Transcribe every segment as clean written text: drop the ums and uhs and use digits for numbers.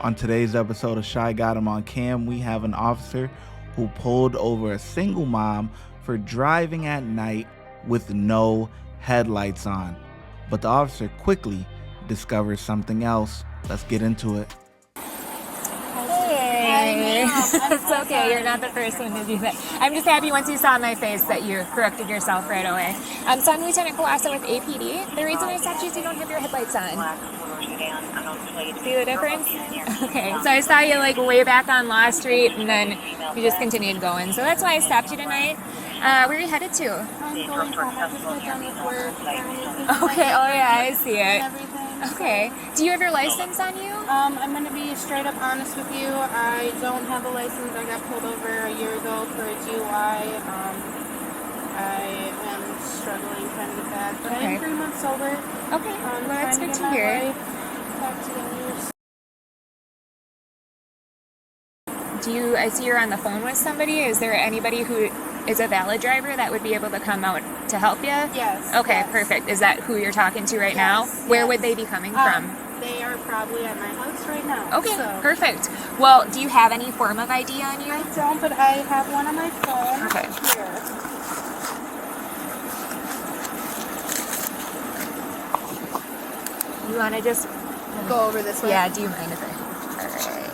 On today's episode of ShyGotEm on Cam, we have an officer who pulled over a single mom for driving at night with no headlights on. But the officer quickly discovers something else. Let's get into it. Hey, it's okay. You're not the first one to do that. I'm just happy once you saw my face that you corrected yourself right away. So I'm Lieutenant Colassa with APD. The reason I stopped you is you don't have your headlights on. See the difference? Okay, so I saw you like way back on Law Street and then you just continued going. So that's why I stopped you tonight. Where are you headed to? I'm going home. I just got done with work. Okay, oh yeah, I see it. Everything. Okay. Do you have your license on you? I'm going to be straight up honest with you. I don't have a license. I got pulled over a year ago for a DUI. I am struggling trying to get back. But I am 3 months sober. Okay, well that's good to hear. Back together. I see you're on the phone with somebody. Is there anybody who is a valid driver that would be able to come out to help you? Yes. Okay, yes. Perfect. Is that who you're talking to right now? Yes, Where yes. would they be coming from? They are probably at my house right now. Okay, so. Perfect. Well, do you have any form of ID on you? I don't, but I have one on my phone. Okay. Here. You want to just Go over this way? Yeah, do you mind if I? Alright.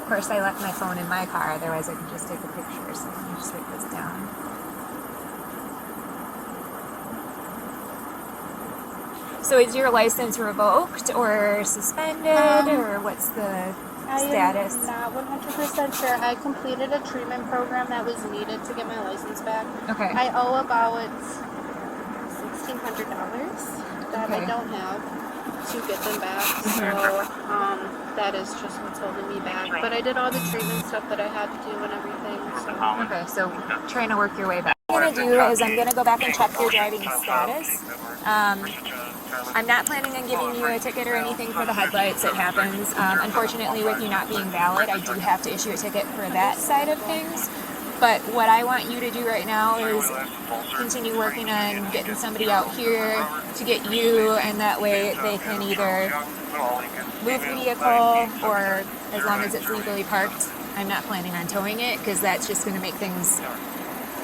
Of course, I left my phone in my car, otherwise I could just take a picture, so let me just write this down. So is your license revoked or suspended, or what's the status? I am not 100% sure. I completed a treatment program that was needed to get my license back. Okay. I owe about $1,600 that I don't have to get them back. So that is just what's holding me back. But I did all the treatment stuff that I had to do and everything. So. Okay, so trying to work your way back. What I'm going to do is I'm going to go back and check your driving status. I'm not planning on giving you a ticket or anything for the headlights. It happens. Unfortunately, with you not being valid, I do have to issue a ticket for that side of things. But what I want you to do right now is continue working on getting somebody out here to get you, and that way they can either move the vehicle, or as long as it's legally parked, I'm not planning on towing it, because that's just going to make things,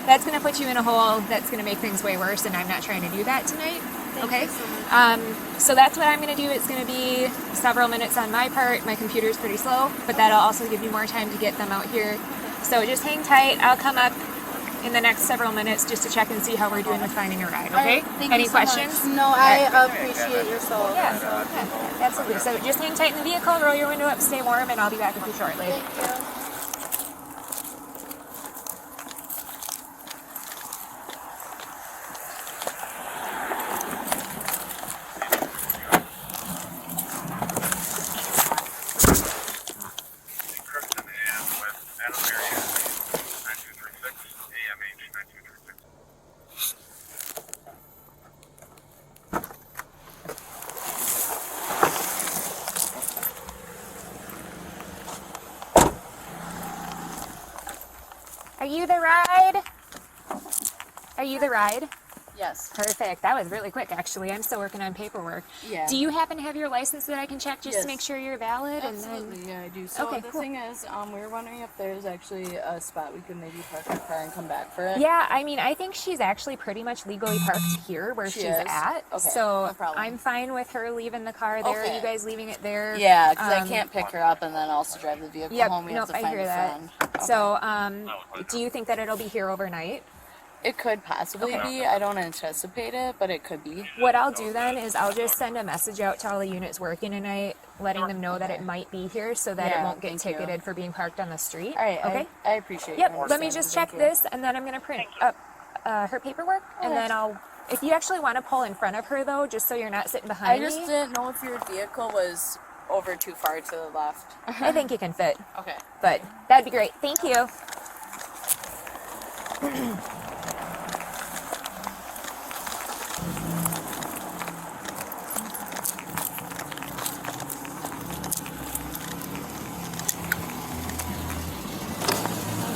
that's going to put you in a hole, that's going to make things way worse, and I'm not trying to do that tonight. Okay? So that's what I'm going to do. It's going to be several minutes on my part. My computer's pretty slow, but that'll also give you more time to get them out here. So just hang tight. I'll come up in the next several minutes just to check and see how we're doing with finding a ride, okay? Any questions? No, I appreciate your soul. Yeah, absolutely. So just hang tight in the vehicle, roll your window up, stay warm, and I'll be back with you shortly. Thank you. Are you the ride? Are you the ride? Yes. Perfect. That was really quick, actually. I'm still working on paperwork. Yeah. Do you happen to have your license that I can check just Yes. to make sure you're valid? Absolutely, And then... yeah, I do. So Okay, the cool. thing is, we were wondering if there's actually a spot we could maybe park our car and come back for it. Yeah, I mean, I think she's actually pretty much legally parked here where she's is? at. Okay, so no problem. I'm fine with her leaving the car there. Okay. You guys leaving it there? Yeah, because I can't pick her up and then also drive the vehicle Yep, home. We have nope, to I find hear a that. friend. Okay. So, do you think that it'll be here overnight? It could possibly be. I don't anticipate it, but it could be. What I'll do then is I'll just send a message out to all the units working tonight, letting them know that it might be here so that it Yeah, won't get thank you. ticketed for being parked on the street. All right, Okay? I appreciate Yep, your let me just check understanding. this, and then I'm going to print up her paperwork, and then if you actually want to pull in front of her, though, just so you're not sitting I behind just me, didn't know if your vehicle was over too far to the left. I think you can fit, Okay. but that'd be great. Thank you.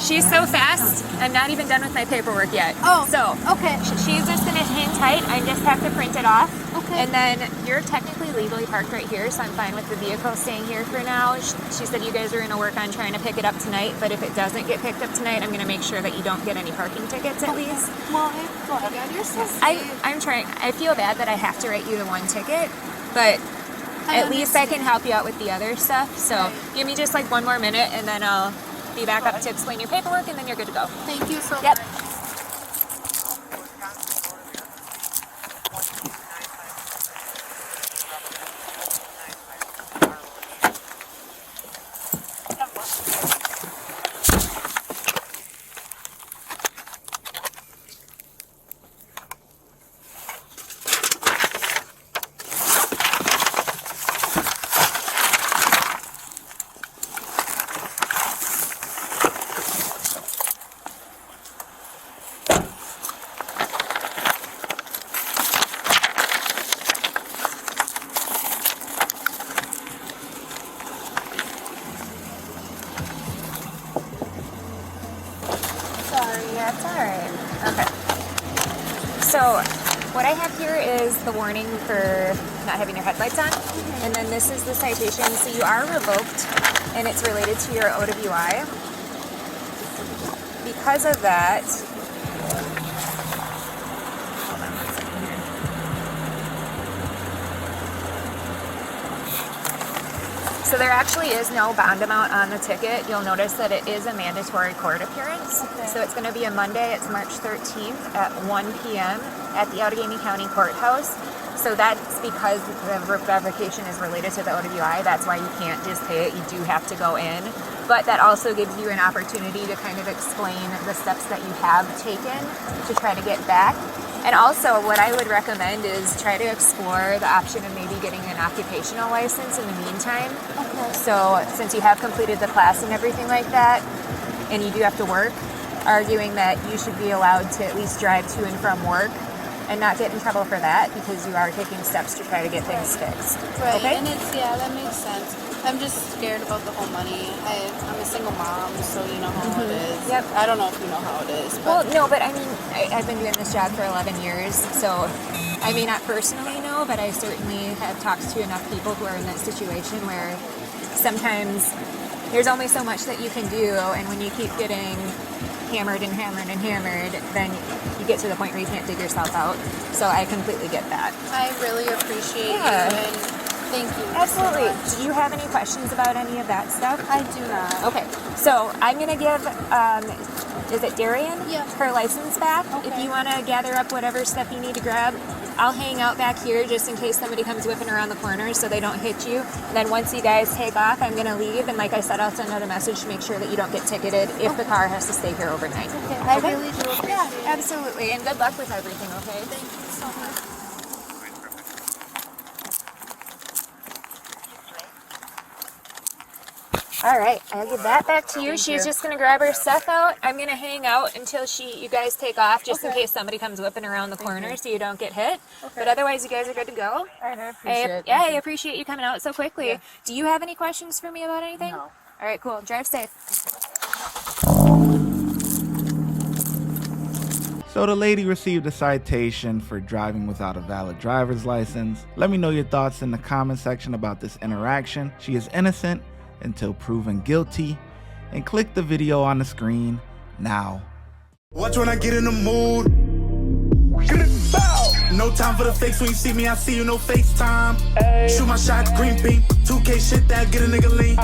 She's so fast, I'm not even done with my paperwork yet. Oh, So, okay. she's just going to hang tight. I just have to print it off. Okay. And then you're technically legally parked right here, so I'm fine with the vehicle staying here for now. She said you guys are going to work on trying to pick it up tonight, but if it doesn't get picked up tonight, I'm going to make sure that you don't get any parking tickets at least. Well, go ahead. You're so sweet. I'm trying. I feel bad that I have to write you the one ticket, but at least I can help you out with the other stuff. So give me just like one more minute, and then I'll be back up to explain your paperwork, and then you're good to go. Thank you so Yep. much. That's all right. Okay. So what I have here is the warning for not having your headlights on. And then this is the citation. So you are revoked, and it's related to your OWI. Because of that, hold on 1 second here. So there actually is no bond amount on the ticket. You'll notice that it is a mandatory court appearance. Okay. So it's going to be a Monday. It's March 13th at 1 p.m. at the Allegheny County Courthouse. So that's because the revocation is related to the OWI. That's why you can't just pay it. You do have to go in. But that also gives you an opportunity to kind of explain the steps that you have taken to try to get back. And also, what I would recommend is try to explore the option of maybe getting an occupational license in the meantime. Okay. So since you have completed the class and everything like that, and you do have to work, arguing that you should be allowed to at least drive to and from work and not get in trouble for that because you are taking steps to try to get things fixed. Right, Okay? and that makes sense. I'm just scared about the whole money. I'm a single mom, so you know how it is. Yep. I don't know if you know how it is. But Well, no, but I mean, I've been doing this job for 11 years, so I may not personally know, but I certainly have talked to enough people who are in that situation where sometimes there's only so much that you can do, and when you keep getting hammered and hammered and hammered, then you get to the point where you can't dig yourself out. So I completely get that. I really appreciate Yeah. you, and thank you. Absolutely. So much. Do you have any questions about any of that stuff? I do not. Okay, so I'm gonna give, is it Darian? Yeah. Her license back. If Okay. you wanna gather up whatever stuff you need to grab, I'll hang out back here just in case somebody comes whipping around the corner so they don't hit you. And then once you guys take off, I'm gonna leave, and like I said, I'll send out a message to make sure that you don't get ticketed if the car has to stay here overnight. Okay. I really do appreciate Yeah, it. absolutely, and good luck with everything, okay? Thank you so much. All right, I'll give that back to you. She's just gonna grab her stuff out. I'm gonna hang out until you guys take off, just in case somebody comes whipping around the corner, so you don't get hit. But otherwise, you guys are good to go. All right, I appreciate it. I appreciate you coming out so quickly. Yeah. Do you have any questions for me about anything? No. All right, cool. Drive safe. So the lady received a citation for driving without a valid driver's license. Let me know your thoughts in the comment section about this interaction. She is innocent until proven guilty, and click the video on the screen now. Watch when I get in the mood. No time for the fakes. When you see me, I see you, no FaceTime. Shoot my shot, green beam. 2K shit that get a nigga lean.